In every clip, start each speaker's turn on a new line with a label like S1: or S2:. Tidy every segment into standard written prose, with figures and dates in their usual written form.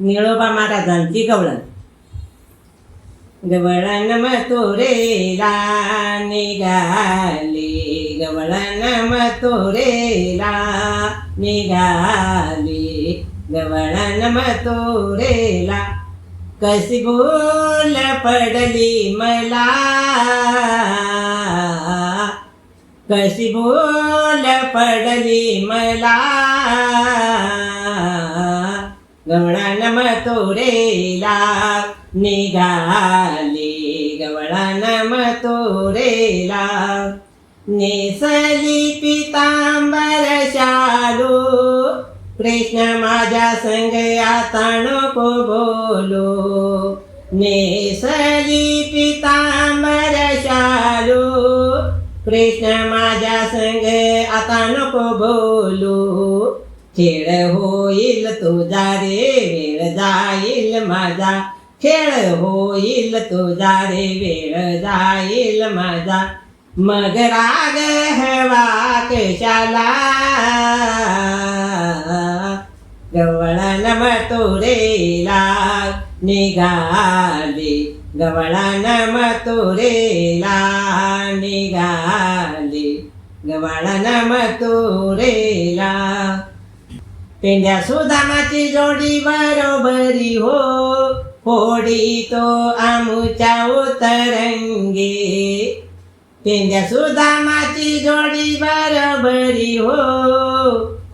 S1: निळोबा महाराजांची गवळण. गवळण मथुरेला निघाली, गवळण मथुरेला निघाली, गवळण मथुरेला. कशी भूल पडली मला, कशी भूल पडली मला, गवळण मथुरेला निघाली, गवळण मथुरेला. नेसली पितांबर शालू, कृष्ण माझ्या संग आता नको बोलू. नेसली पितांबर शालू, कृष्ण माझ्या संग आता नको बोलू. खेळ होईल तुझा रे वेळ जाईल माझा, खेळ होईल तुझा रे वेळ जाईल माझा. मग राग हवा कशाला, गवळण मथुरेला निघाली, गवळण मथुरेला निघाली, गवळण मथुरेला. पेंड्या सुदामाची जोडी बरोबरी हो, होडी तो आमुच्या उतरंगी. पेंड्या सुदामाची जोडी बरोबरी हो,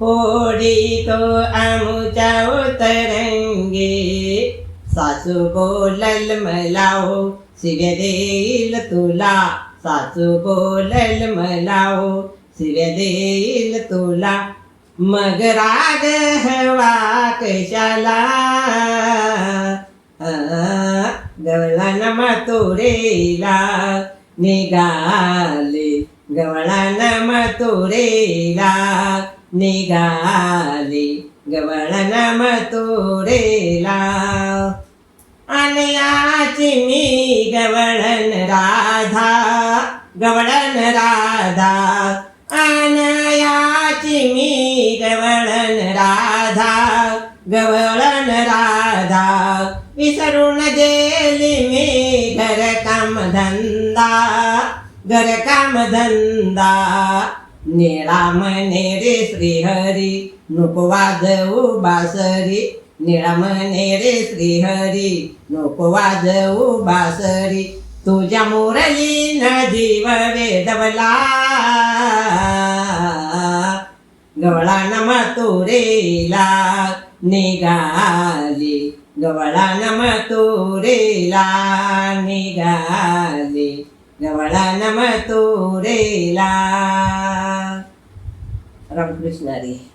S1: होडी तो आमुच्या उतरंगी. सासू बोलल मला हो शिव्या देईल तुला, सासू बोलल मला हो शिव्या देईल तुला. मग राग हवा कशाला, गवळण मथुरेला निघाली, गवळण मथुरेला निघाली, गवळण मथुरेला. अनयाची मी गवळण राधा, गवळण राधा. अनयाची मी गवळण राधा, गवळण राधा. विसरून गेली मी घर काम धंदा, घर काम धंदा. निळा म्हणे रे श्रीहरी नको वाजवू बासरी, निळा म्हणे रे श्रीहरी नको वाजवू बासरी. तुझ्या मुरलीनं जीव वेदवला, गवळण मथुरेला निघाली, गवळण मथुरेला निघाली, गवळण मथुरेला. रामकृष्ण हरी.